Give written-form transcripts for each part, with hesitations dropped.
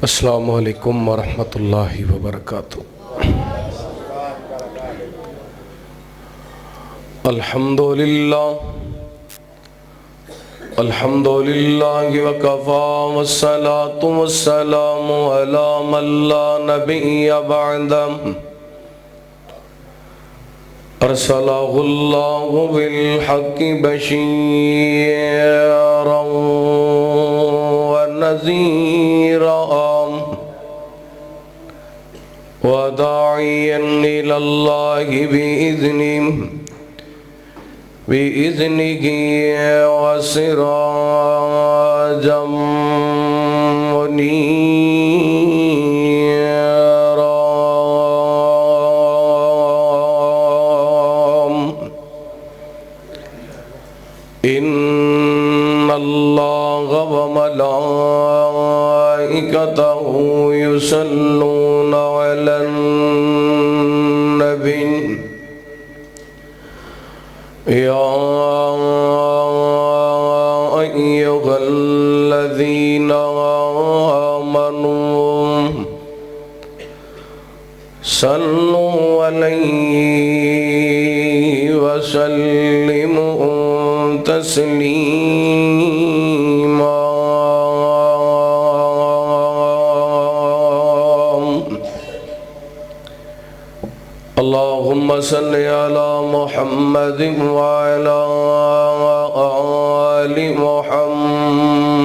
السلام علیکم ورحمۃ اللہ وبرکاتہ۔ الحمدللہ وکفا والصلاة والسلام علی من لا نبی بعدہ ارسلہ اللہ بالحق بشیرا ونذیرا وداعیا الی اللہ بإذنه وسراجا منيرا إن الله وملائكته يصلون على النبي يا أيها الذين آمنوا صلوا عليه وسلموا تسليما اللهم صل على محمد وعلى آل محمد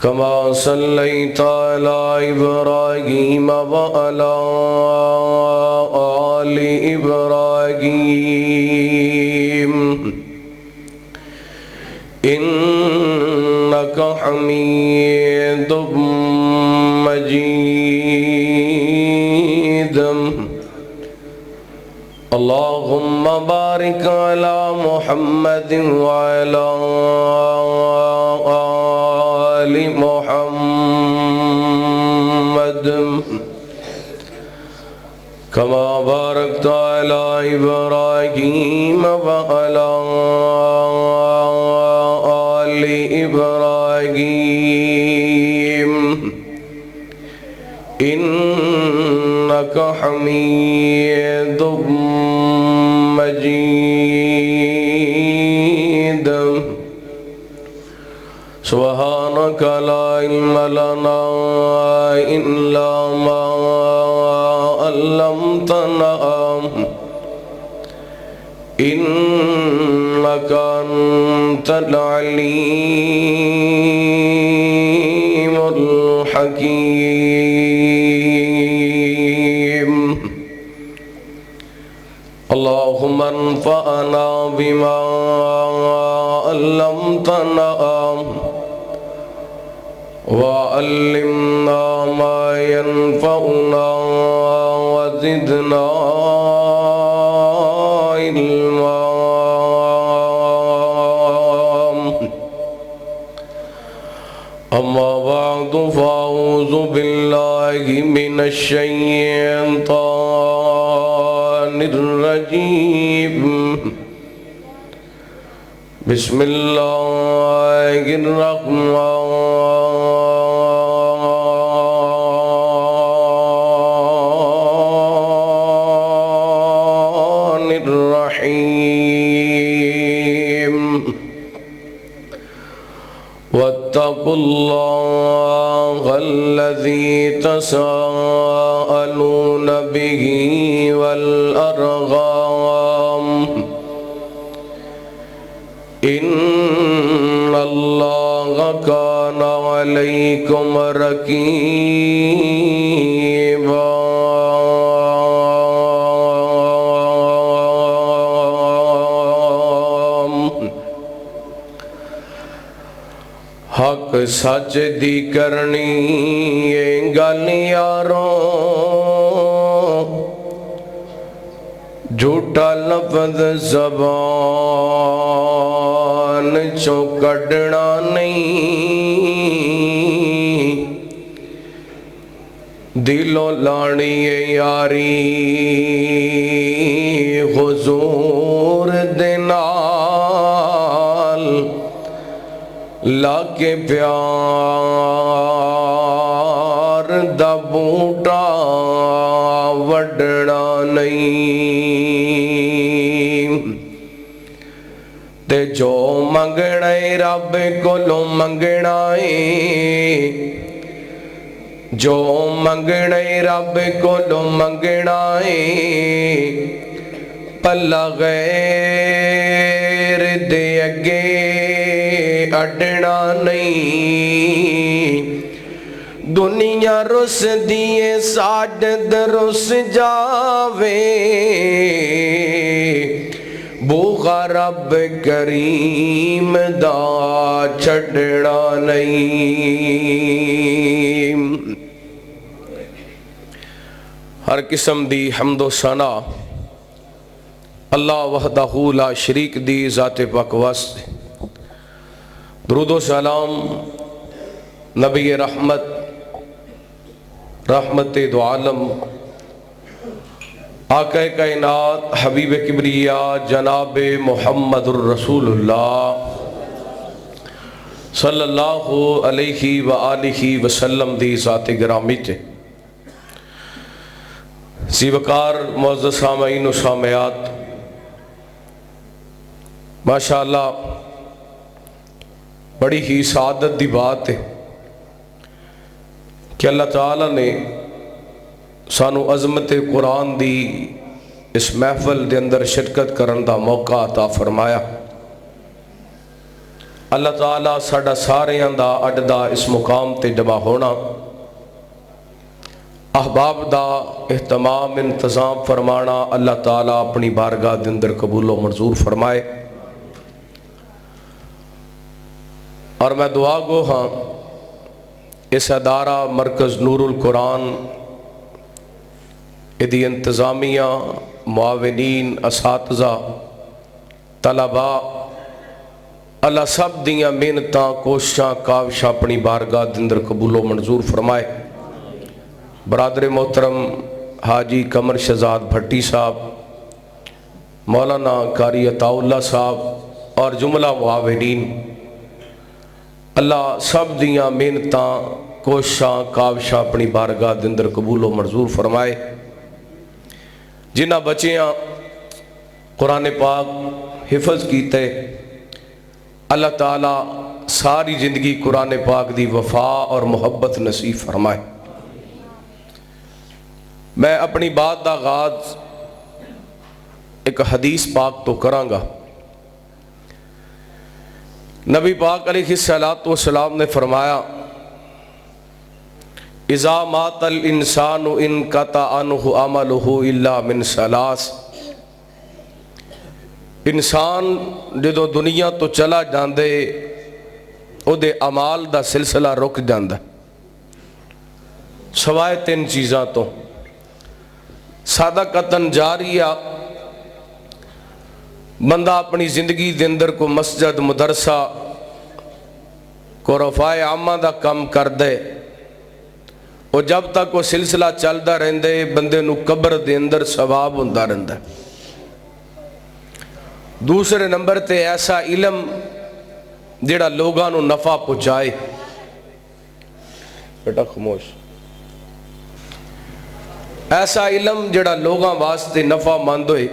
كما صليت على إبراهيم وعلى آل إبراهيم إنك حميد مجيد اللهم بارك على محمد وعلى آل محمد كما باركت على إبراهيم وعلى آل إبراهيم إنك حميد مجيد سبحانك لا علم لنا إلا ما علمتنا إنك أنت العليم الحكيم اللهم انفعنا بما علمتنا وعلمنا ما ينفعنا وزدنا علما أما بعد فأعوذ بالله من الشيطان الرجيم بسم الله الرحمن الرحيم واتقوا الله الذي تساءلون به والأرحام إن الله كان عليكم رقيبا حق سچ دی کرنی گل یارو جھوٹا لفظ زبان چوں کڈنا نہیں دلوں لانی یاری حضور دے نال لا کے پیار دا بوٹا وڈنا نہیں تے جو منگنا ہے رب کولو منگنا ہے جو منگنا ہے رب کولو منگنا ہے پلا غیر دے اگے اڈنا نہیں دنیا رس دیے ساڈد رس جاوے بوغا رب کریم دا چھڑنا نہیں ہر قسم دی حمد و ثنا اللہ وحدہ لا شریک دی ذات پاک واسطے درود و سلام نبی رحمت رحمت دو عالم آقا کائنات حبیب کبریا جناب محمد الرسول اللہ صلی اللہ علیہ وآلہ وسلم دی ذات گرامی تے زیوکار معزز سامعین و سامعات ماشاءاللہ بڑی ہی سعادت دی بات ہے کہ اللہ تعالیٰ نے سانو عظمت قرآن دی اس محفل دے اندر شرکت کرن دا موقع عطا فرمایا اللہ تعالیٰ ساڈا ساریاں دا اڈدا اس مقام تے جمع ہونا احباب دا اہتمام انتظام فرمانا اللہ تعالیٰ اپنی بارگاہ دے اندر قبول و منظور فرمائے اور میں دعا گو ہاں اس ادارہ مرکز نور القرآن ادی انتظامیہ معاونین اساتذہ طلباء اللہ سب دیاں محنتاں کوششاں کاوشاں اپنی بارگاہ دے اندر قبول و منظور فرمائے برادر محترم حاجی قمر شہزاد بھٹی صاحب مولانا قاری عطا اللہ صاحب اور جملہ معاونین اللہ سب دیاں محنتاں کوششاں کاوشاں اپنی بارگاہ دے اندر قبول و منظور فرمائے جنہ بچیاں قرآن پاک حفظ کیتے اللہ تعالیٰ ساری زندگی قرآن پاک دی وفا اور محبت نصیب فرمائے میں اپنی بات دا آغاز ایک حدیث پاک تو کراں گا نبی پاک علیہ السلام نے فرمایا اذا مات الانسان انقطع عنہ عملہ الا من ثلاث انسان جدو دنیا تو چلا جاندے او دے اعمال دا سلسلہ رک جاندہ سوائے 3 چیزاں تو صدقۃ جاریہ بندہ اپنی زندگی دے اندر کو مسجد مدرسہ کو رفع عامہ دا کم کر دے اور جب تک وہ سلسلہ چلدا رہندے بندے نو قبر دے اندر ثواب ہوندا رہندا دوسرے نمبر تے ایسا علم جڑا لوگاں نو نفع پہنچائے بیٹا خاموش ایسا علم جڑا لوگاں واسطے نفع مند ہوئے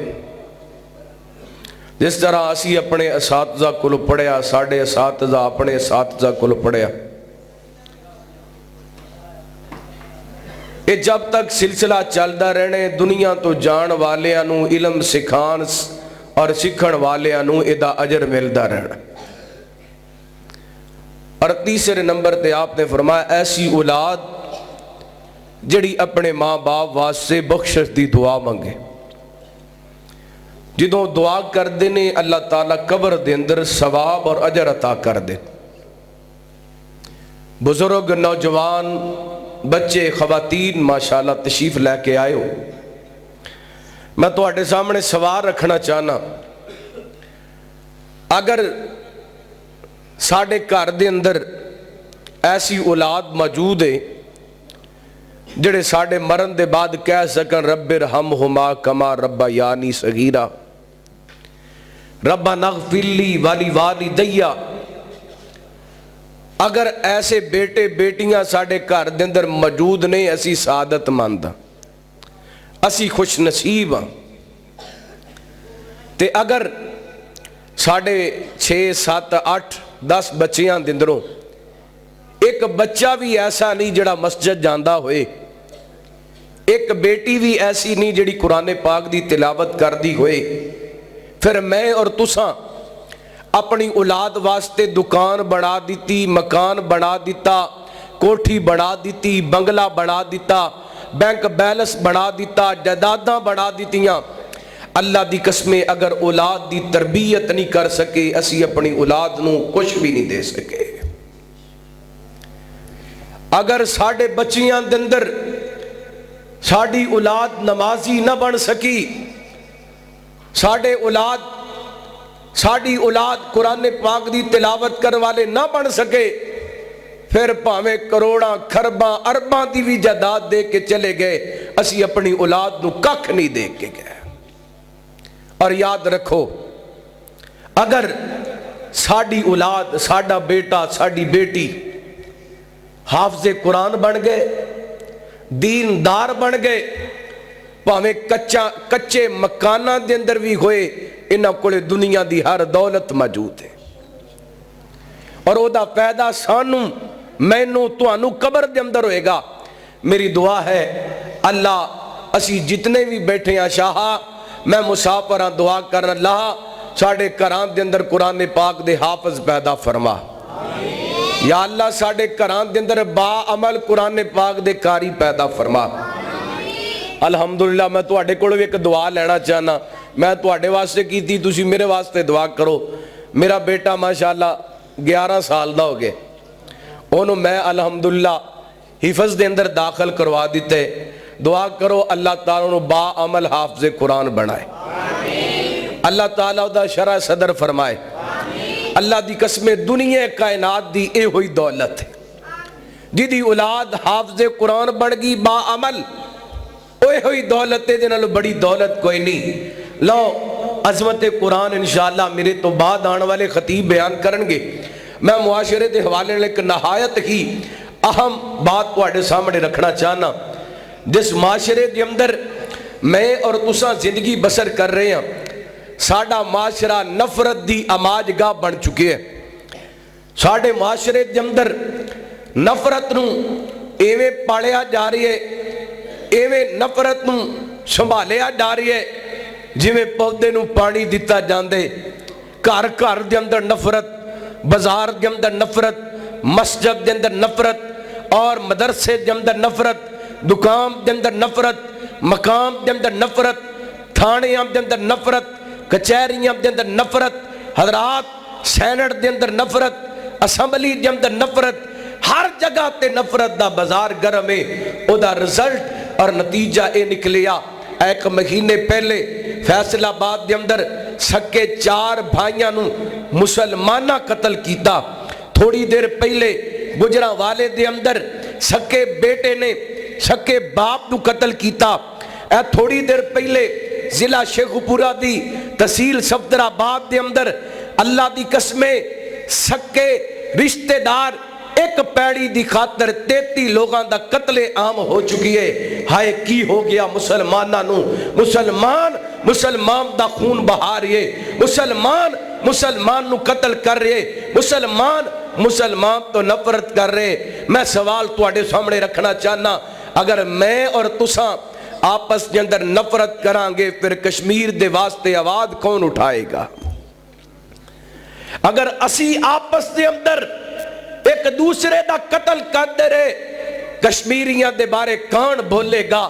جس طرح اسی اپنے اساتذہ کو پڑھیا ساڑھے اساتذہ اپنے اساتذہ کو پڑھیا یہ جب تک سلسلہ چلدا رہنے دنیا تو جان والیاں نو علم سکھان اور سکھن والیاں نو ادا اجر ملدا رہنا اور تیسرے نمبر تے آپ نے فرمایا ایسی اولاد جڑی اپنے ماں باپ واسطے بخشش دی دعا منگے جدوں دعا کر دینے اللہ تعالیٰ قبر دے اندر ثواب اور اجر عطا کر دے بزرگ نوجوان بچے خواتین ماشاءاللہ تشریف لے کے آئے ہو میں تو اٹھے سامنے سوال رکھنا چاہنا اگر ساڑھے گھر دے اندر ایسی اولاد موجود ہے جڑے ساڑھے مرن دے بعد کہہ سکن رب ارحمہما کما ربیانی صغیرہ ربنا اغفر لی والی والدیہ اگر ایسے بیٹے بیٹیاں ساڑے گھر دے اندر موجود نہیں، اسی سعادت مند ہاں، اسی خوش نصیب ہاں۔ تے اگر ساڑے 6 7 8 10 بچیاں دے اندروں ایک بچہ بھی ایسا نہیں جڑا مسجد جاندہ ہوئے، ایک بیٹی بھی ایسی نہیں جڑی قرآن پاک دی تلاوت کر دی ہوئے، پھر میں اور تساں اپنی اولاد واسطے دکان بنا دیتی، مکان بنا دیتا، کوٹھی بنا دیتی، بنگلہ بنا دیتا، بینک بیلنس بنا دیتا، جائیداداں بنا دیتیاں، اللہ دی قسمیں اگر اولاد دی تربیت نہیں کر سکے، اسی اپنی اولاد نو کچھ بھی نہیں دے سکے۔ اگر ساڑے بچیاں دے اندر ساڑی اولاد نمازی نہ بن سکی، ساڑی اولاد قرآن پاک دی تلاوت کر والے نہ بن سکے، پھر پاویں کروڑاں کھرباں ارباں دی بھی جائیداد دے کے چلے گئے، اسی اپنی اولاد نو ککھ نہیں دے کے گئے۔ اور یاد رکھو، اگر ساڑی اولاد، ساڑا بیٹا، ساڑی بیٹی حافظ قرآن بن گئے، دیندار بن گئے، پاویں کچے مکانہ دے اندر بھی ہوئے، انہاں کولے دنیا دی ہر دولت موجود ہے، اور او دا پیدا سانوں مینوں توانوں قبر دے اندر ہوئے گا۔ میری دعا ہے اللہ اسی جتنے بھی بیٹھے ہیں شاہا، میں مسافر ہاں، دعا کرنا اللہ ساڑے گھراں دے اندر قرآن پاک دے حافظ پیدا فرما، یا اللہ ساڑے گھراں دے اندر با عمل قرآن پاک دے کاری پیدا فرما۔ الحمدللہ میں تواڈے کولوں ایک دعا لینا چاہنا، میں تواڈے واسطے کی تھی، تسی میرے واسطے دعا کرو۔ میرا بیٹا ماشاءاللہ 11 سال دا ہو گئے، انہوں میں الحمدللہ حفظ دے اندر داخل کروا دیتے، دعا کرو اللہ تعالیٰ نے با عمل حافظ قرآن بنائے، اللہ تعالیٰ دا شرع صدر فرمائے۔ اللہ دی قسم دنیا کائنات دی اے ہوئی دولت ہے، جدی اولاد حافظ قرآن بڑھ گئی با عمل، اے ہوئی دولت ہے، جنہوں بڑی دولت کوئی نہیں۔ لو عظمت قرآن انشاءاللہ میرے تو بعد آنے والے خطیب بیان کرنگے، میں معاشرے دے حوالے لے کہ نہایت ہی اہم بات کو آڑے سامنے رکھنا چاہنا۔ جس معاشرے دے اندر میں اور تساں زندگی بسر کر رہے ہیں، ساڑا معاشرہ نفرت دی آماج گاہ بن چکے ہیں۔ ساڑے معاشرے دے اندر نفرت نو ایویں پاڑیا جا رہی ہے، ایویں نفرت نو سنبھالیا جا رہی ہے جویں پودے نو پانی دیتا جاندے۔ گھر گھر دے اندر نفرت، بازار دے اندر نفرت، مسجد دے اندر نفرت، اور مدرسے دے اندر نفرت، دکان دے اندر نفرت، مقام دے اندر نفرت، تھانیاں دے اندر نفرت، کچہریاں دے اندر نفرت، حضرات سینٹ دے اندر نفرت، اسمبلی دے اندر نفرت، ہر جگہ تے نفرت دا بازار گرم ہے۔ او دا رزلٹ اور نتیجہ اے نکلیا، ایک مہینے پہلے فیصل آباد دے اندر سکے 4 بھائیاں نو مسلمانہ قتل کیتا۔ تھوڑی دیر پہلے گجرہ والے دے اندر سکے بیٹے نے سکے باپ نو قتل کیتا۔ تھوڑی دیر پہلے ضلع شیخ پورہ دی تحصیل صفدر آباد دے اندر اللہ دی قسمیں سکے رشتہ دار ایک پیڑی دی خاطر 33 لوگاں دا قتل عام ہو چکی ہے۔ ہائے کی ہو گیا مسلمانہ نو، مسلمان دا خون بہا رہے، مسلمان نو قتل کر رہے، مسلمان تو نفرت کر رہے۔ میں سوال تواڈے سامنے رکھنا چاہنا، اگر میں اور تساں آپس کے اندر نفرت کرانگے، پھر کشمیر دے واسطے آواز کون اٹھائے گا؟ اگر اسی آپس دے اندر ایک دوسرے دا قتل کر دے رہے، کشمیریاں دے بارے کون بولے گا؟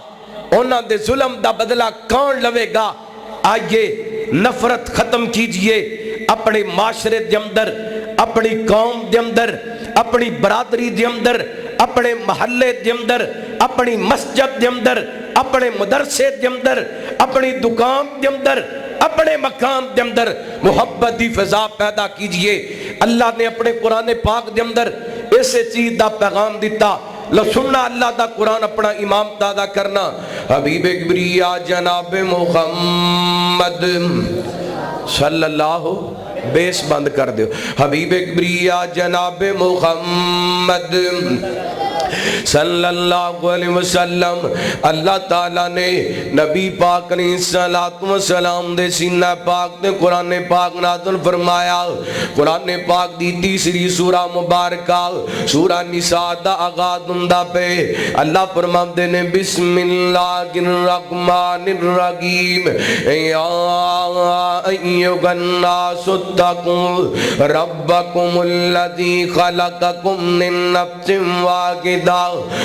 انہاں دے ظلم دا بدلہ کون لوے گا؟ آئیے نفرت ختم کیجئے، اپنے معاشرے دے اندر، اپنی قوم دے اندر، اپنی برادری دے اندر، اپنے محلے دے اندر، اپنی مسجد دے اندر، اپنے مدرسے دے اندر، اپنی دکان دے اندر، اپنے مقام دے اندر محبت دی فضا پیدا کیجئے۔ اللہ نے اپنے قرآن پاک دے اندر ایسے چیز دا پیغام دیتا، لو سننا اللہ دا قرآن اپنا امام دادا کرنا۔ حبیب کبریا جناب محمد صلی اللہ بیس بند کر دیو. حبیب کبریا جناب محمد صلی اللہ علیہ وسلم اللہ تعالیٰ نے نبی پاک علیہ السلام دے سینہ پاک نے قرآن پاک نازل فرمایا. قرآن پاک دی تیسری سورہ مبارکہ سورہ نساء دا آغاز ہوندا پہ اللہ فرماندے نے بسم اللہ الرحمن الرحیم یا ایھا الناس اتقوا ربکم الذی خلقکم من نفس واحدہ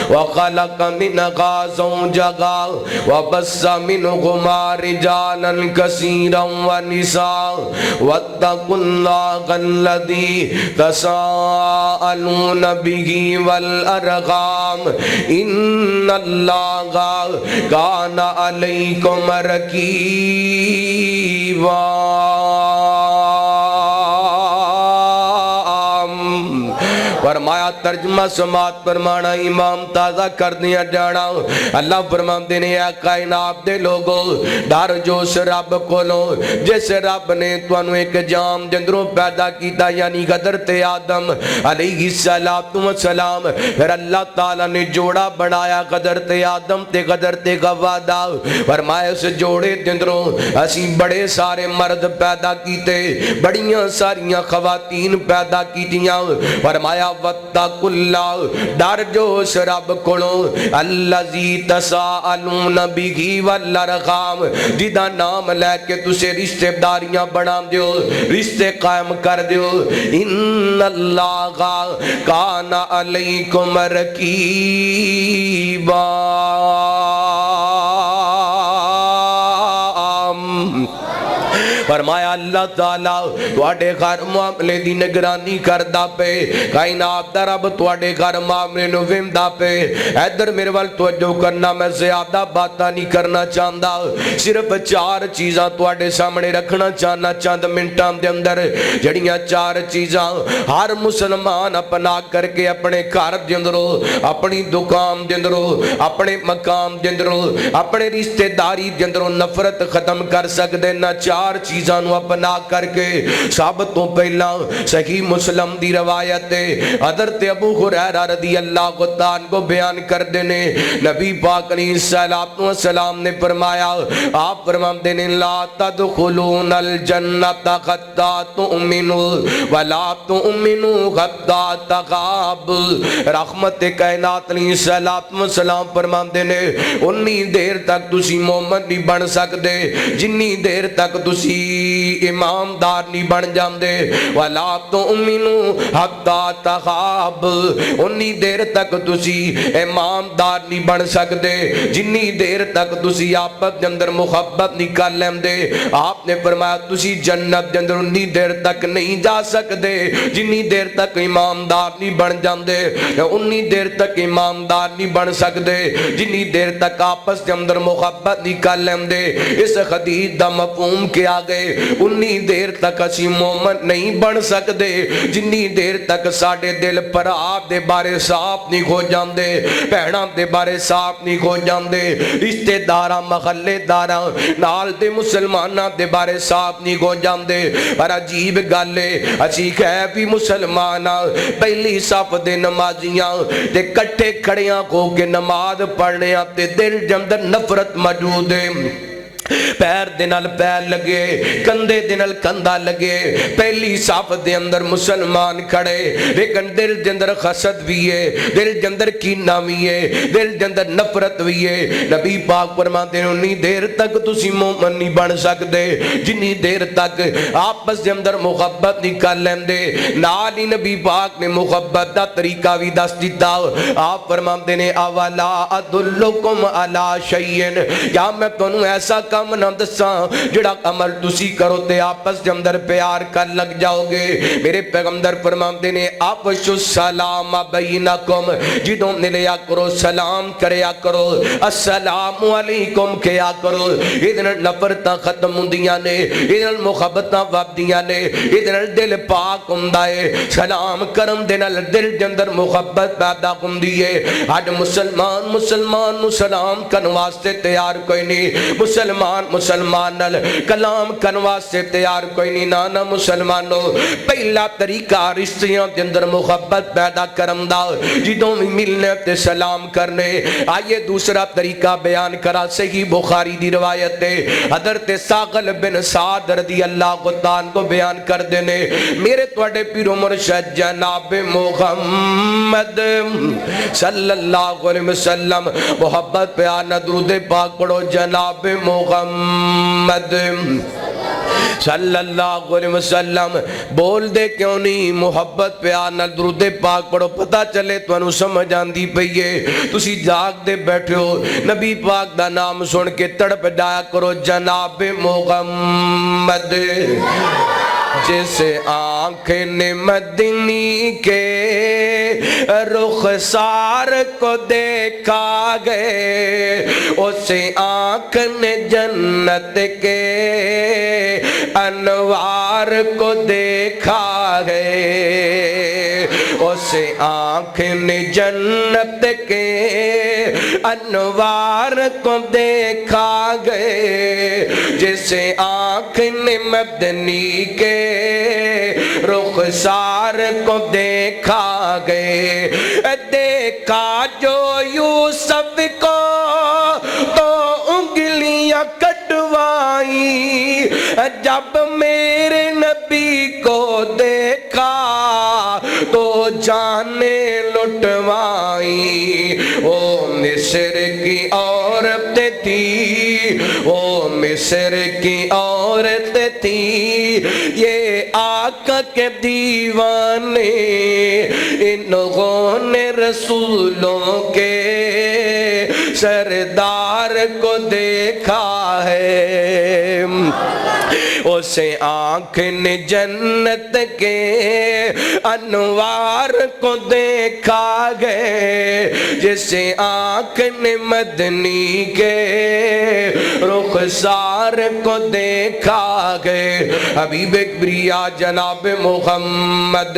وخلق منها زوجها وبث منهما رجالا كثيرا ونساء واتقوا الله الذي تساءلون به والأرحام إن الله كان عليكم رقيبا. فرمایا ترجمہ سماعت فرمانا امام تازہ کر دیا جانا. اللہ فرماندے نے اے کائنات دے لوگو ڈر جو اس رب کو لو جس رب نے توانو ایک جام جندروں پیدا کیتا یعنی حضرت آدم علیہ السلام. پھر اللہ تعالیٰ نے جوڑا بنایا حضرت آدم تے حضرت حوا دا. فرمایا اس جوڑے جندروں اسی بڑے سارے مرد پیدا کیتے بڑیاں ساریاں خواتین پیدا کیتیاں. فرمایا واتقوا اللہ ڈر جو اس رب کولو الذی تساءلون بہ والارحام جدا نام لے کے تسے رشتے داریاں بنا دیو رشتے قائم کر دیو. ان اللہ کان علیکم رقیبا. فرمایا اللہ تعالیٰ تواڈے گھر معاملے دی نگرانی کردا پے کائنات دا رب تواڈے گھر معاملے نو ویندا پے. ادھر میرے وال توجہ کرنا میں زیادہ باتاں نہیں کرنا چاہندا صرف چار چیزاں تواڈے سامنے رکھنا چاہنا چند منٹاں دے اندر جڑیاں چار چیزاں ہر مسلمان اپنا کر کے اپنے گھر دے اندروں اپنی دکان دے اندروں اپنے مقام دے اندروں اپنے رشتہ داری دے اندروں نفرت ختم کر سکدے نہ. چار چیزاں نو اپنا کر کے سب تو پہلا صحیح مسلم دی روایت ہے حضرت ابو ہریرہ رضی اللہ عنہ کو بیان کر دینے نبی پاک علیہ السلام نے فرمایا آپ فرماتے ہیں لا تدخلون الجنت حتی تؤمنوا ولا تؤمنوا حتی تغابوا. رحمت کائنات علیہ السلام فرماتے ہیں انی دیر تک تسی مومن نہیں بن سکتے جنی دیر تک تسی امامدار نہیں بن جاندے وَلَا تُؤْمِنُوا حَتَّى تَغَابُوا. انی دیر تک تسی امامدار نہیں بن سکتے جنی دیر تک تسی آپس کے اندر محبت نہیں کر لیندے. آپ نے فرمایا تسی جنت کے اندر انی دیر تک نہیں جا سکتے جنی دیر تک امامدار نہیں بن جاندے انی دیر تک امامدار نہیں بن سکتے جنی دیر تک آپس کے اندر محبت نہیں کر لیندے. اس حدیث دا مفہوم کیا گئے انی دیر تک اسی مومن نہیں بن سکتے جنی دیر تک ساڑے دل پر آپ دے بارے صاف نہیں ہو جاندے پہنا دے بارے صاف نہیں ہو جاندے رشتے دارہ محلے دارہ نال دے مسلمانہ دے بارے صاف نہیں ہو جاندے. پر عجیب گالے اسی کہہ بھی مسلمانہ پہلی صف دے نمازیاں تے کٹھے کھڑیاں کو کے نماز پڑھنے آتے دل جمدر نفرت موجود ہے. پیر دنال پیر لگے کندے دنال کندہ لگے پہلی صاف دے اندر مسلمان کھڑے لیکن دل جندر خسد بھی ہے دل جندر کینہ بھی ہے دل جندر نفرت بھی ہے. نبی پاک فرماتے ہیں انی دیر تک تسی مومن نہیں بن سکتے جنی دیر تک آپس دے اندر محبت نہیں کر لیندے. نالی نبی پاک نے محبت دا طریقہ بھی دس دیتا. آپ فرماتے ہیں اولا ادلکم علی شیئن کیا میں تنہوں ایسا کام نہ دساں جڑا عمل تسی کرو تے آپس کے اندر پیار کر لگ جاؤ گے. میرے پیغمبر فرماتے ہیں افشوا السلام بینکم جدوں ملیا کرو سلام کریا کرو السلام علیکم کیا کرو. ادھر نفرتاں ختم ہوندیاں نے ادھر محبتاں وابدیاں نے ادھر دل پاک ہوندا ہے سلام کرم دے نال دل دے اندر محبت پیدا ہوندی ہے. اج مسلمان نو سلام کرن واسطے تیار کوئی نہیں مسلمان مسلمان نال کلام کرن واسطے تیار کوئی نہیں نانا مسلمانوں پہلا طریقہ رشتیاں دے اندر محبت پیدا کرن دا جدوں بھی ملنے تے سلام کرنے آئیے دوسرا طریقہ بیان کرا صحیح بخاری دی روایت ہے حضرت ساغل بن سعد رضی اللہ عنہ کو بیان کر دینے میرے توڑے پیر و مرشد جناب محمد صلی اللہ علیہ وسلم محبت پہ آنا درود پاک پڑھو جناب محمد صلی اللہ علیہ وسلم بول دے کیوں نہیں محبت پہ آنا درود پاک پڑھو پتہ چلے تو انہوں سمجھ آندی پئیے تسی جاگ دے بیٹھے ہو نبی پاک دا نام سن کے تڑپ جایا کرو جناب محمد جیسے آنکھ نے مدنی کے رخسار کو دیکھا گئے اسے آنکھ نے جنت کے انوار کو دیکھا گئے اسے آنکھ نے جنت کے انوار کو دیکھا گئے جیسے آنکھ نے مدنی کے رخسار کو دیکھا گئے دیکھا جو یوسف کو تو انگلیاں کٹوائی جب میرے نبی کو دیکھا تو جانیں لٹوائی وہ مصر کی عورت تھی وہ مصر کی عورت تھی یہ آقا کے دیوانے انہوں نے رسولوں کے سردار کو دیکھا ہے اسے آنکھ نے جنت کے انوار کو دیکھا گئے جسے آنکھ نے مدنی کے رخسار کو دیکھا گئے حبیب کبریا جناب محمد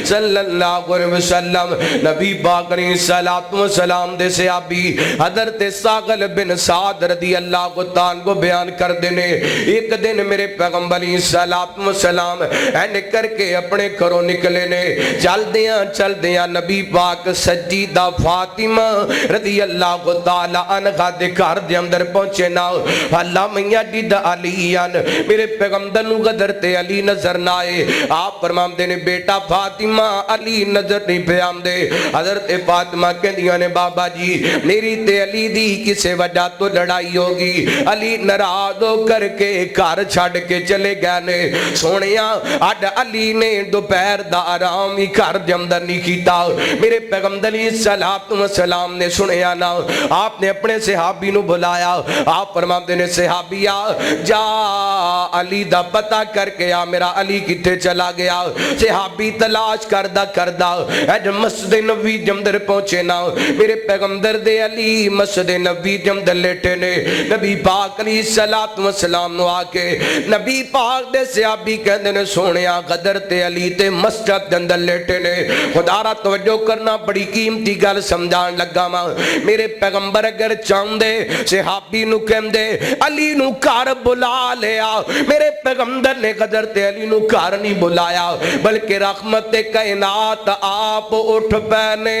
صلی اللہ علیہ وسلم نبی پاک علیہ السلام دے صحابی حضرت ساغل بن سعد رضی اللہ عنہ کو بیان کر دینے ایک دن میرے پیغمبر علیہ السلام اینڈ کر کے اپنے گھروں نکلے نے چل دیاں نبی پاک سجیدہ فاطمہ رضی اللہ عنہ دے گھر دے اندر پہنچے نا اللہ میاں دید علیان میرے پیغمبر نو حضرت علی نظر نہ آئے آپ فرمان دینے بیٹا فاطمہ علی نظر نہیں پہ آم دے حضرت فاطمہ کہندیاں نے بابا جی میری تے علی دی کسے وجہ تو لڑائی ہوگی علی ناراض ہو کر کے گھر چھڑ کے چلے گئے نے سونیاں اڈ علی نے دوپہر دا آرام ہی گھر دے اندر نہیں کیتا میرے پیغمبر علیہ السلام نے سنیا نا آپ نے اپنے صحابی نو بلایا آپ فرماتے نے صحابیہ جا علی دا پتہ کر کے آ میرا علی کتے چلا گیا صحابی تلاش کردہ ایڈ مسجد نبی جمدر پہنچے نا میرے پیغمبر دے علی مسجد نبی جمدر لیٹے نے نبی پاک علیہ السلام نو آکے نبی پاک دے صحابی کہندے نے سونیا غدر تے علی تے مسجد اندر لیٹے نے خدا را توجہ کرنا بڑی قیمتی گل سمجھان لگا ماں میرے پیغمبر اگر چاندے صحابی نو کہندے علی نو کار بلا لیا میرے پیغمبر نے غدر تے علی نو کار نہیں بلایا بلکہ رحمت کائنات آپ اٹھ پہنے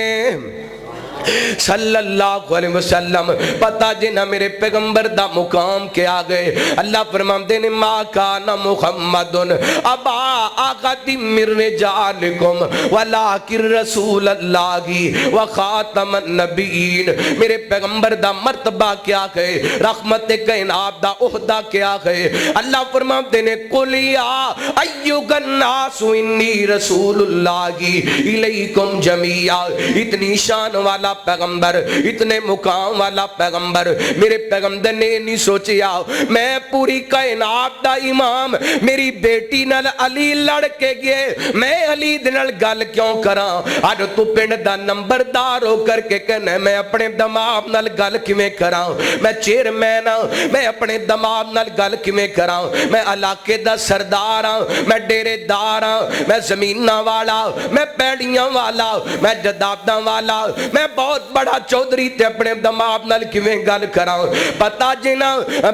صلی اللہ علیہ وسلم پتا جنا میرے پیغمبر دا مقام کیا گئے اللہ فرماندے نے ما کانا محمدن ابا آغتی من رجالکم ولیکن رسول اللہ و خاتم النبیین میرے پیغمبر دا مرتبہ کیا گئے رحمت کائنات دا عہدہ کیا گئے اللہ فرماندے نے قل یا ایوہ الناس انی رسول اللہ الیکم جمیعا اتنی شان والا پیغمبر اتنے مقام والا پیغمبر میرے پیغمبر نے نہیں سوچیا میں پوری کائنات دا امام میری بیٹی نال علی لڑ کے گئے میں علی دنال گل کیوں کراں آج تو پنڈ دا نمبردار ہو کر کے کہنے میں اپنے دماغ نال گل کیویں کراں میں چیئرمین ہاں میں اپنے دماغ نال گل کیویں کراں میں علاقے دا سردار ہاں میں ڈیرے دار ہاں میں زمیناں والا میں پیڑیاں والا میں جداداں والا میں بہت بڑا چودھری تے اپنے دماغ نال کیویں گل کراں پتا جنا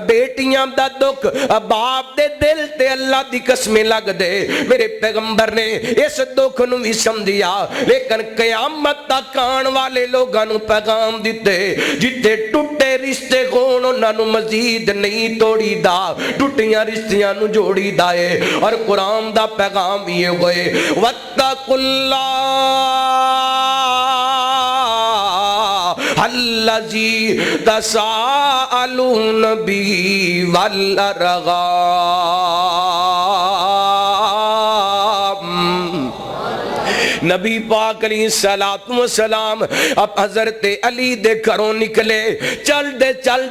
بیٹیاں دا دکھ باپ دے دل تے اللہ دی قسمیں لگ دے میرے پیغمبر نے اس دکھ نو بھی سمجھیا لیکن قیامت تک آن والے لوگاں نو پیغام دیتے جتے ٹوٹے رشتے ہون انہاں نو مزید نہیں توڑی دا ٹوٹیاں رشتیاں نو جوڑی دائے اور قرآن دا پیغام یہ ہوئے وَاتَّقُوا اللَّهَ الَّذِي تَسَاءَلُونَ بِهِ وَالْأَرْحَامَ نبی پاک علیہ السلام اب حضرت علی دے گھروں نکلے چل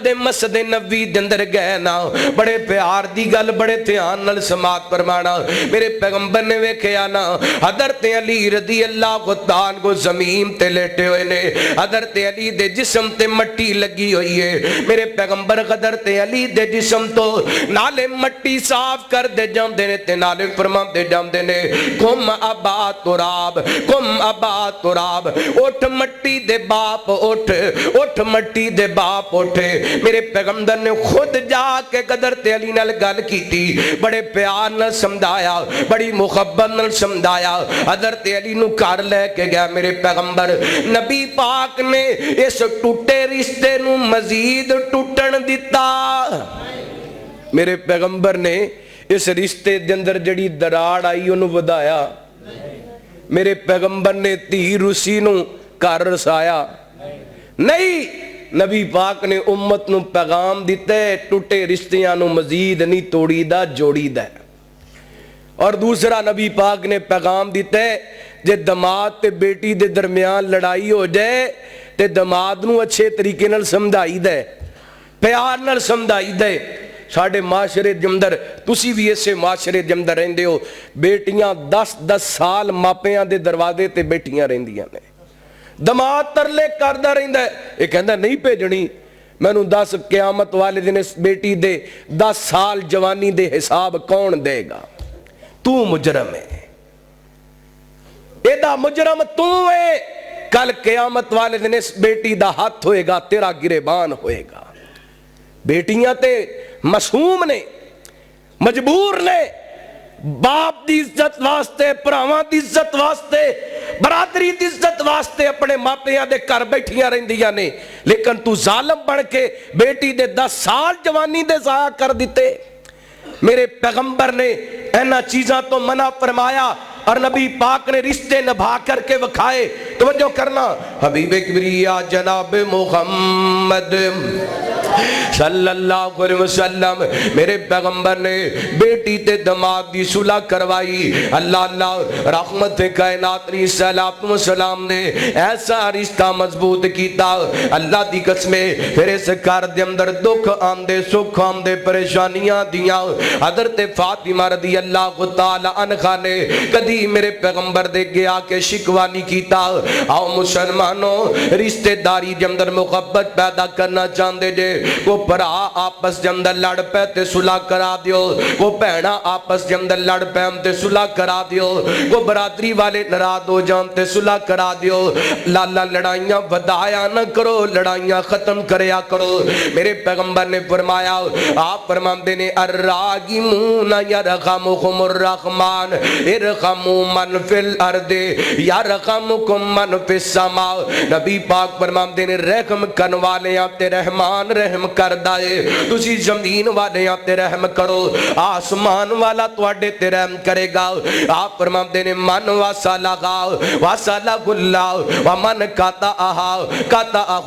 دے مسجد نبوی دے اندر گئے نا بڑے پیار دی گل بڑے دھیان نال سماعت فرمانا میرے پیغمبر نے ویکھیا نا حضرت علی رضی اللہ تعالیٰ کو زمین تے لیٹے ہوئے نے حضرت علی دے جسم تے مٹی لگی ہوئی ہے میرے پیغمبر حضرت علی دے جسم تو نالے مٹی صاف کر دے جاندے نے تے نالے فرمان دے جاندے نے قم ابا تراب قم ابا تراب اٹھ مٹی دے باپ اٹھ مٹی دے باپ اٹھے میرے پیغمبر نے خود جا کے حضرت علی نال گل کیتی بڑے پیار نال سمجھایا بڑی محبت نال سمجھایا حضرت علی نو گھر لے کے گیا میرے پیغمبر نبی پاک نے اس ٹوٹے رشتے نو مزید ٹوٹن دیتا میرے پیغمبر نے اس رشتے دے اندر جڑی دراڑ آئی انہوں ودایا میرے پیغمبر نے تیر اسی نو کر رسایا نہیں نبی پاک نے امت نو پیغام دیتے ٹوٹے رشتیاں نو مزید نہیں توڑی دا جوڑی دا اور دوسرا نبی پاک نے پیغام دیتے جے دماد تے بیٹی دے درمیان لڑائی ہو جائے تے دماد نو اچھے طریقے نال سمجھائی دے پیار نال سمجھائی دے ساڑھے معاشرے جمدر تسی بھی ایسے معاشرے جمدر رہندے ہو بیٹیاں 10 سال ماپیاں دے دروازے تے بیٹیاں رہندیاں نے دماد ترلے کردہ رہندہ ہے یہ کہندہ نہیں بھیجنی میں نو 10 قیامت والے دن اس بیٹی دے 10 سال جوانی دے حساب کون دے گا تو مجرم ہے ایدہ مجرم تو ہے کل قیامت والے دن اس بیٹی دا ہاتھ ہوئے گا تیرا گریبان ہوئے گا بیٹیاں تے معصوم نے مجبور نے باپ دی عزت واسطے پراواں دی عزت واسطے برادری دی عزت واسطے اپنے ماپیاں دے کر بیٹھیاں رہندیاں نے لیکن تو ظالم بن کے بیٹی دے 10 سال جوانی دے ضائع کر دیتے میرے پیغمبر نے اینا چیزاں تو منع فرمایا اور نبی پاک نے رشتے نبھا کر کے وکھائے توجہ کرنا حبیب کبریا جناب محمد صلی اللہ علیہ وسلم میرے پیغمبر نے بیٹی تے دماغ دی صلح کروائی اللہ رحمت کائنات علیہ السلام نے ایسا رشتہ مضبوط کیتا اللہ دی قسمیں پھر اس گھر دے اندر دکھ آندے سکھ آندے پریشانیاں دیاں حضرت فاطمہ رضی اللہ تعالی عنہا نے کدی میرے پیغمبر دے گیا کہ شکوہ نہیں کیتا آؤ مسلمانوں رشتہ داری جمدر محبت پیدا کرنا چاندے جے کو پرا آپس جمدر لڑ پہ تے صلح کرا دیو کو پہنا آپس جمدر لڑ پہ ہم تے صلح کرا دیو کو برادری والے نراد ہو جان تے صلح کرا دیو لالا لڑائیاں ودایا نہ کرو لڑائیاں ختم کریا کرو میرے پیغمبر نے فرمایا آپ فرماندے نے الراگمون یرغمکم الرحمن ارغم من فی الارض یرغمکم من فی السماء نبی پاک فرماندے نے رحم کرن والے آپ تے رحمان رحم کر دائے تسی زمین والے آپ تے رحم کرو آسمان والا تواڈے تے رحم کرے گا آپ فرماندے نے من واسالغا واسالغ اللہ ومن قطعہ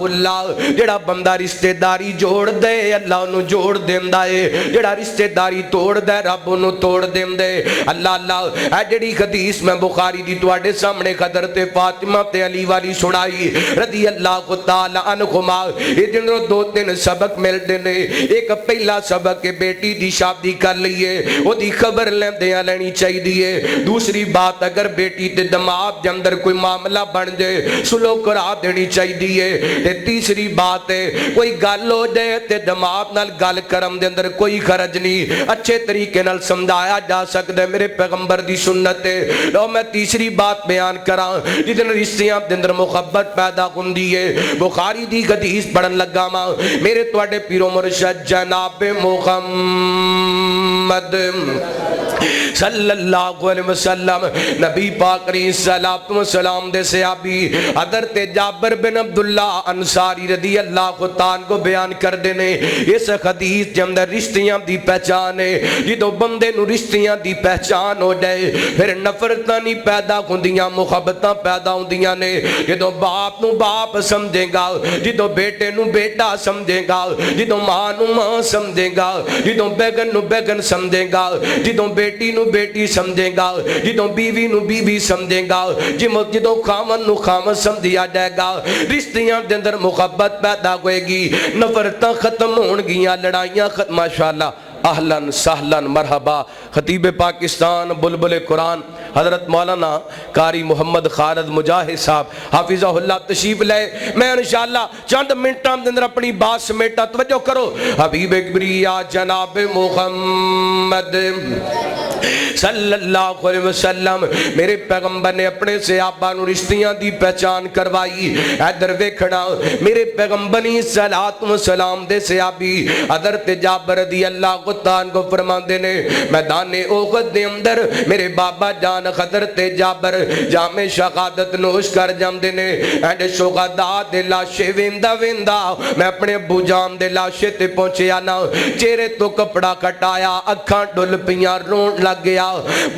اللہ جڑا بندہ رشتہ داری جوڑ دے اللہ انہوں جوڑ دیندا ہے جڑا رشتہ داری توڑ دے رب انہوں توڑ دیندے اللہ اے جڑی حدیث میں بخاری دی تواڈے سامنے حضرت فاطمہ تے علی والی سنائی رضی اللہ تعالی عنہما یہ جنہوں 2-3 سبق ملتے ہیں۔ ایک پہلا سبق کہ بیٹی دی شادی کر لیے وہ دی خبر لیندیاں لینی چاہیے۔ دوسری بات اگر بیٹی تے دماغ دے اندر کوئی معاملہ بن جائے سلو کرا دینی چاہیے۔ تے تیسری بات ہے کوئی گل ہو جائے تے دماغ نال گل کرم دے اندر کوئی خرج نہیں، اچھے طریقے نال سمجھایا جا سکتا ہے، میرے پیغمبر دی سنت ہے۔ لو میں تیسری بات بیان کراں جدن رشتیاں دے اندر محبت پیدا ہوندی ہے۔ بخاری دی حدیث پڑھن لگا ماں میرے تواڈے پیرو مرشد جناب محمد صلی اللہ علیہ وسلم نبی پاک علیہ السلام دے صحابی حضرت جابر بن عبداللہ انصاری رضی اللہ تعالیٰ کو بیان کر دینے اس حدیث کے اندر رشتیاں دی پہچان ہے۔ جدو بندے نو رشتیاں دی پہچان ہو جائے پھر نفرتاں نہیں پیدا ہوندیاں، محبتاں پیدا ہوندیاں نے۔ جدو باپ نو باپ سمجھے گا، جدو بیٹے نو بیٹا سمجھے گا، جدو ماں نو ماں سمجھے گا، جدو بیگن نو بیگن سمجھے گا، جدو بیٹی نو بیٹی سمجھے گا، جدو بیوی نو بیوی سمجھے گا، جدو خامن نو خامن سمجھیا جائے گا، رشتیاں دے اندر محبت پیدا ہوئے گی، نفرتاں ختم ہون گیاں، لڑائیاں ختم۔ ماشاءاللہ اہلاً سہلاً مرحبا خطیب پاکستان بلبل قرآن حضرت مولانا قاری محمد خالد مجاہد صاحب حافظہ اللہ تشریف لے۔ میں انشاءاللہ چند منٹاں دے اندر اپنی بات سمیٹا، توجہ کرو۔ حبیب کبریا جناب محمد صلی اللہ علیہ وسلم میرے پیغمبر نے اپنے صحابہ نو رشتیاں دی پہچان کروائی۔ ادھر ویکھنا میرے پیغمبر نے صلوات و سلام دے صحابی حضرت جابر رضی اللہ تعالیٰ کو فرماندے نے میدان احد دے اندر میرے بابا جان حضرت جابر جام شہادت نوش کر جاندے نے۔ اینڈ شہداء دے لاشے ویندا ویندا میں اپنے ابو جان دے لاشے تے پہنچیا نا، چہرے تو کپڑا کٹایا، اکھاں ڈل پیاں، رون لگ گیا۔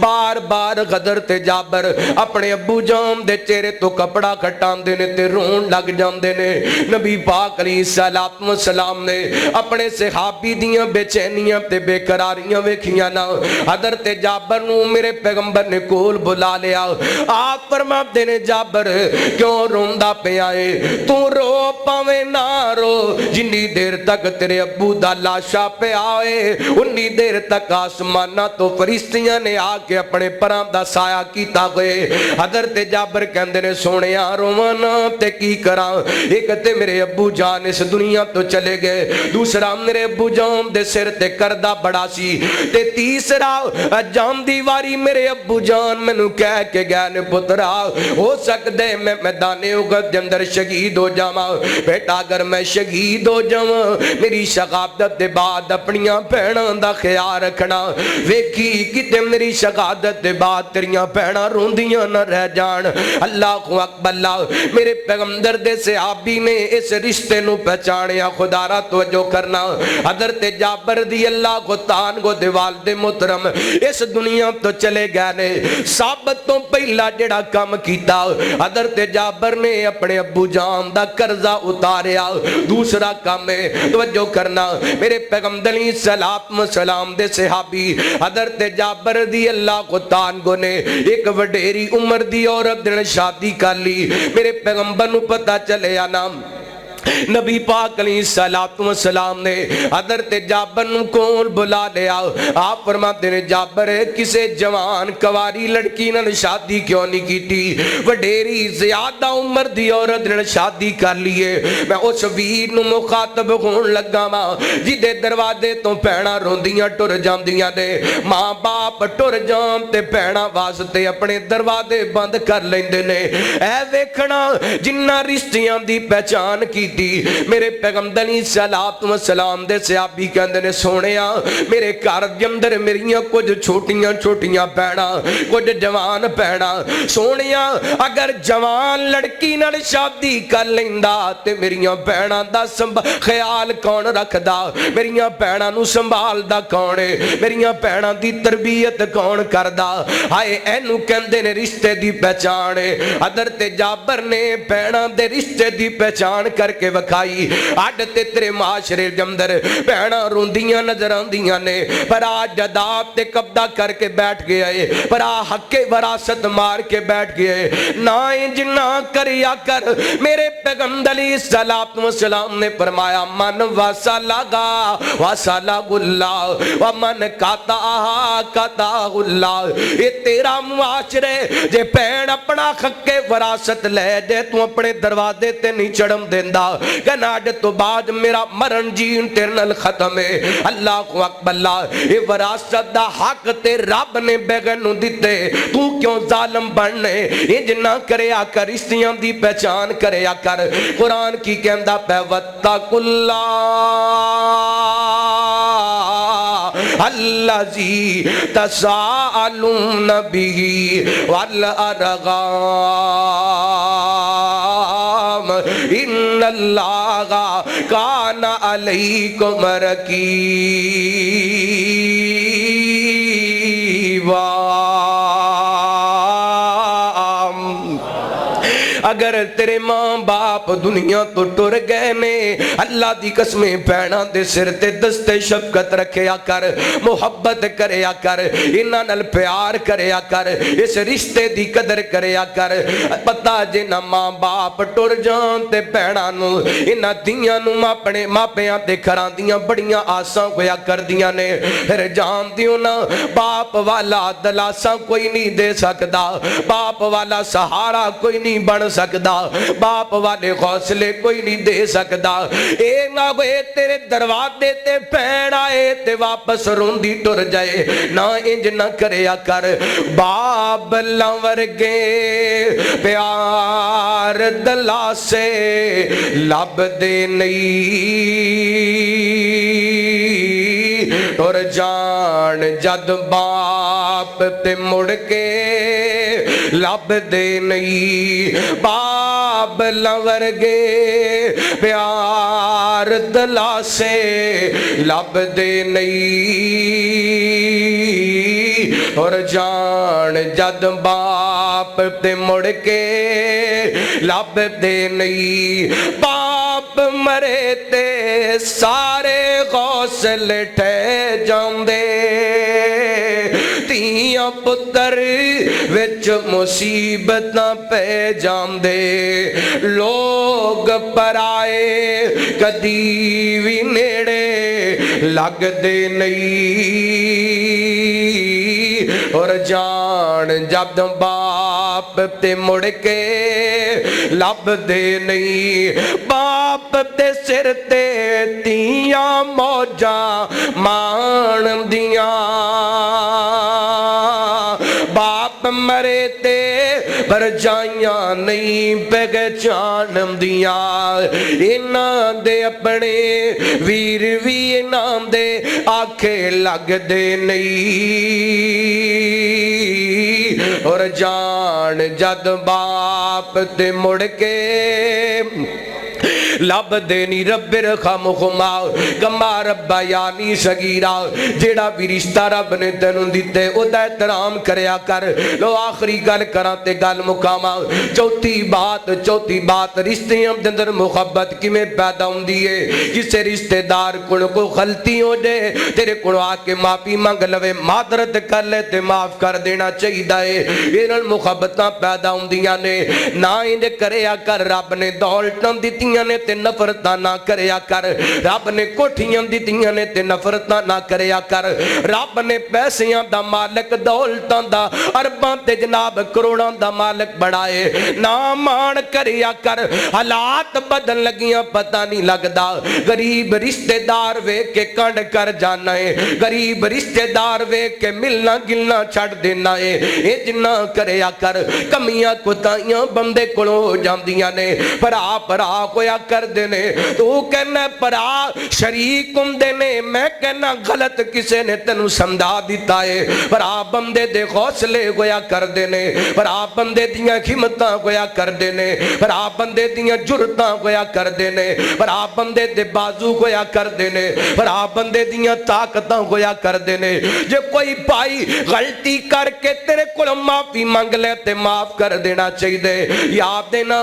بار بار حضرت جابر اپنے ابو جان دے چہرے تو کپڑا کٹاندے نے تے رون لگ جاندے نے۔ نبی پاک علیہ الصلوۃ والسلام نے اپنے صحابی دیاں بے چینیاں تے بے قراریاں ویکھیاں نا، حضرت جابر نو میرے پیغمبر نے کول بلا لیا۔ آپ فرماتے نے جابر کیوں روندا پیا ہے؟ تو رو پاویں نہ رو، جنی دیر تک تیرے ابو دا لاشا پیا ہے انی دیر تک آسمانہ تو فرشتیاں نے آ کے اپنے پراں دا سایہ کیتا ہوئے۔ حضرت جابر کہندے نے سونیا روانا تے کی کراں، ایک تے میرے ابو جان اس دنیا تو چلے گئے، دوسرا میرے ابو جان دے سر تے کردہ بڑا سی، تے تیسرا جان دی واری میرے ابو جان میں نو کہہ کے گئے نے پترا ہو سکدے میں میدان احد دے اندر شہید ہو جاواں، بیٹا اگر میں شہید ہو جاواں میری شہادت دے بعد اپنیاں بہناں دا خیال رکھنا، ویکھی کتے میری شہادت دے بعد تیریاں بہناں روندیاں نہ رہ جان۔ اللہ اکبر اللہ میرے پیغمبر دے صحابی نے اس رشتے نو پہچانیا۔ خدا را توجہ کرنا حضرت جابر رضی اللہ تعالیٰ کو دے والد محترم اس دنیا تو چلے گئے نے، سب تو پہلا جڑا کام کیتا حضرت جابر نے اپنے ابو جان دا قرضہ اتاریا۔ دوسرا کام ہے توجہ کرنا میرے پیغمبر علیہ الصلوۃ والسلام دے صحابی حضرت جابر رضی اللہ تعالیٰ نے ایک وڈیری عمر دی عورت نے شادی کر لی۔ میرے پیغمبر نو پتہ چلے نام نبی پاک علیہ الصلوۃ والسلام نے حضرت جابر نو کول بلا لیا۔ آپ فرماتے ہیں جابر کسے جوان کواری لڑکی نال شادی کیوں نہیں کیتی؟ وڈیری زیادہ عمر دی عورت نے شادی کر لیے۔ میں اس ویر نو مخاطب ہون لگا ماں جدے دروازے تو بہناں روندیاں ٹر جاندیاں نے، ماں باپ ٹر جان تے بہناں واسطے اپنے دروازے بند کر لیندے نے۔ اے ویکھنا جنہ رشتیاں دی پہچان کی میرے پیغمبر علیہ الصلوۃ والسلام دے صحابی کہندے نے سونیا میرے گھر دے اندر میریاں کچھ چھوٹیاں چھوٹیاں بہناں کچھ جوان بہناں، سونیا اگر جوان لڑکی نال شادی کر لیندا تے میریاں بہناں دا خیال کون رکھدا؟ میریاں بہناں نو سنبھالدا کون ہے؟ میریاں بہناں دی تربیت کون کردا؟ ہائے اینو کہندے نے رشتے دی پہچان۔ حضرت جابر نے بہناں دے رشتے دی پہچان کر کے وکھائی اڈ تے تیرے معاشرے دے اندر بہناں روندیاں نظر آندیاں نے برا جداد تے قبضہ کر کے بیٹھ گیا ہے برا حق وراثت مار کے بیٹھ گیا ہے نہ انج نہ کریا کر میرے پیغمبر علیہ السلام نے فرمایا من وصلگا وصلگ اللہ ومن قطعہا قطعہ اللہ یہ تیرا معاشرے جے بہن اپنا حق وراثت لے دے تو اپنے دروازے تے نہیں چڑھم دیندا کناڈ تو بعد میرا مرن جی انٹرنل ختم ہے اللہ اکبر اللہ یہ وراثت دا حق تے رب نے بیگن نو دیتے تو کیوں ظالم بننے انج نہ کریا کر رشتیاں دی پہچان کریا کر قرآن کی کہندہ پہ وَاتَّقُوا اللَّهَ الَّذِي تَسَاءَلُونَ بِهِ وَالْأَرْحَامَ إِنَّ اللَّهَ كَانَ عَلَيْكُمْ رَقِيبًا اگر تیرے ماں باپ دنیا تو ٹر گئے نے اللہ دی قسمیں بہناں دے سر تے دستے شفقت رکھیا کر محبت کریا کر انہاں نال پیار کریا کر اس رشتے دی قدر کریا کر پتہ جے نہ ماں باپ ٹر جان تے بہناں نو انہاں دیاں نو اپنے ماپیاں تے گھراں دیاں بڑیاں آساں ہویا کر دیاں نے پھر جان دیو نا باپ والا دلاساں کوئی نہیں دے سکدا باپ والا سہارا کوئی نہیں بن سکدا باپ والے حوصلے کوئی نہیں دے سکدا اے نہ ہوئے تیرے دروازے تے بہن آئے تے واپس روندی ٹر جائے نہ انج نہ کریا کر باب ورگے پیار دلاسے لب دے نہیں ٹر جان جد باپ تے مڑ کے لب دے نہیں باب لورگے پیار دلاسے لب دے نہیں اور جان جد باپ تے مڑ کے لب دے نہیں باپ مرے تے سارے غوصلے ٹھے جاندے تیاں پتر وچ مصیبتاں پہ جاندے لوگ پرائے کدی وی نیڑے لگ دے نہیں اور جان جد باپ تے مڑ کے لب دے نہیں باپ تے سر تے تیاں موجاں مان دیاں باپ مرے تے پر جائیاں نہیں پہچان دیاں انہاں دے اپنے ویر وی انہاں دے آنکھیں لگ دے نہیں اور جان جد باپ تے مڑ کے لب دینی رب رحمہما کما ربا یعنی صغیرا جیڑا بھی رشتہ رب نے تینوں دیتے او دا احترام کریا کر لو آخری گل کراں تے گل مقامہ چوتھی بات رشتیاں دے اندر محبت کیویں پیدا ہوندی ہے کسے رشتہ دار کو غلطی ہو جائے تیرے کو آ کے معافی مانگ لوے معذرت کر لے تے معاف کر دینا چاہیدا ہے انہاں محبتاں پیدا ہوندیاں نے نہ انج کریا کر رب نے دولتاں دتیاں نے تے نفرتاں نہ کریا کر رب نے کوٹھیاں دتیاں نے تے نفرتاں نہ کریا کر رب نے پیسیاں دا مالک دولتاں دا ارباں تے جناب کروڑاں دا مالک بڑھائے نہ مان کریا کر حالات بدل لگیاں پتہ نہیں لگدا غریب رشتہ دار وے کے کنڈ کر جانا ہے غریب رشتہ دار وے کے ملنا گلنا چھڑ دینا ہے انج نہ کریا کر کمیاں کوتاہیاں بندے کولوں ہو جاندیاں نے پرا ہویا کر دینے تو کہنا پرا شریک ہندے نے میں کہنا غلط کسے نے تینوں سمجھا دیتا ہے پرا بندے دے حوصلے ہویا کر دینے پرا بندے دیاں ہمتاں ہویا کر دینے پرا بندے دیاں جرتاں ہویا کر دینے پرا بندے دے بازو ہویا کر دینے پرا بندے دیاں طاقتاں ہویا کر دینے جے کوئی بھائی غلطی کر کے تیرے کول معافی مانگ لے تے معاف کر دینا چاہیے یاد دینا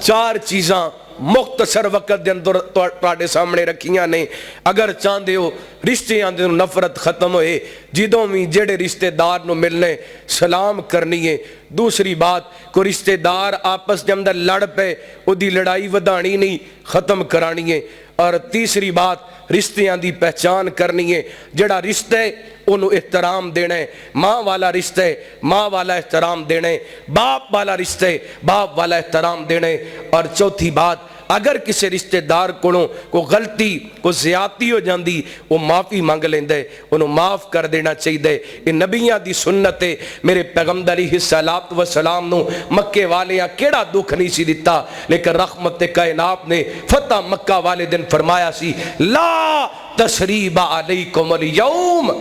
چار چیزاں مختصر وقت دے اندر تواڈے سامنے رکھیاں نے. اگر چاہندے ہو رشتے آندے نفرت ختم ہوئے، جدوں بھی جڑے رشتے دار نو ملنے سلام کرنی ہے. دوسری بات، کوئی رشتے دار آپس دے اندر لڑ پے او دی لڑائی ودانی نہیں، ختم کرانی ہے. اور تیسری بات، رشتیاں دی پہچان کرنی ہے. جڑا رشتہ ہے انہوں احترام دینا ہے. ماں والا رشتہ ہے، ماں والا احترام دینا ہے. باپ والا رشتہ ہے، باپ والا احترام دینا ہے. اور چوتھی بات، اگر کسی رشتہ دار کو غلطی کو زیادتی ہو جاندی، وہ معافی مانگ لیندے، انہوں معاف کر دینا چاہیے. یہ نبیاں دی سنت ہے. میرے پیغمبر علیہ الصلوۃ والسلام نو مکے والیاں کیڑا دکھ نہیں سی دیتا، لیکن رحمت کائنات نے فتح مکہ والے دن فرمایا سی لا تثریب علیکم اليوم.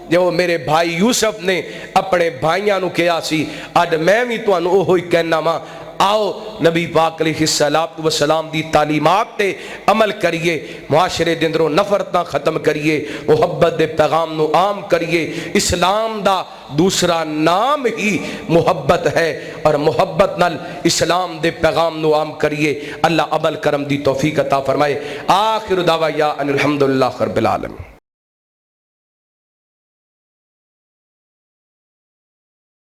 جو میرے بھائی یوسف نے اپنے بھائیاں نو کہا سی، اج میں بھی تانوں اوہی کہنا وا، آؤ نبی پاک علیہ الصلوۃ والسلام دی تعلیمات تے عمل کریے، معاشرے دے اندروں نفرتاں ختم کریے، محبت دے پیغام نو عام کریے. اسلام دا دوسرا نام ہی محبت ہے، اور محبت نال اسلام دے پیغام نو عام کریے. اللہ عمل کرم دی توفیق عطا فرمائے. آخر دعوایا ان الحمدللہ رب العالمین.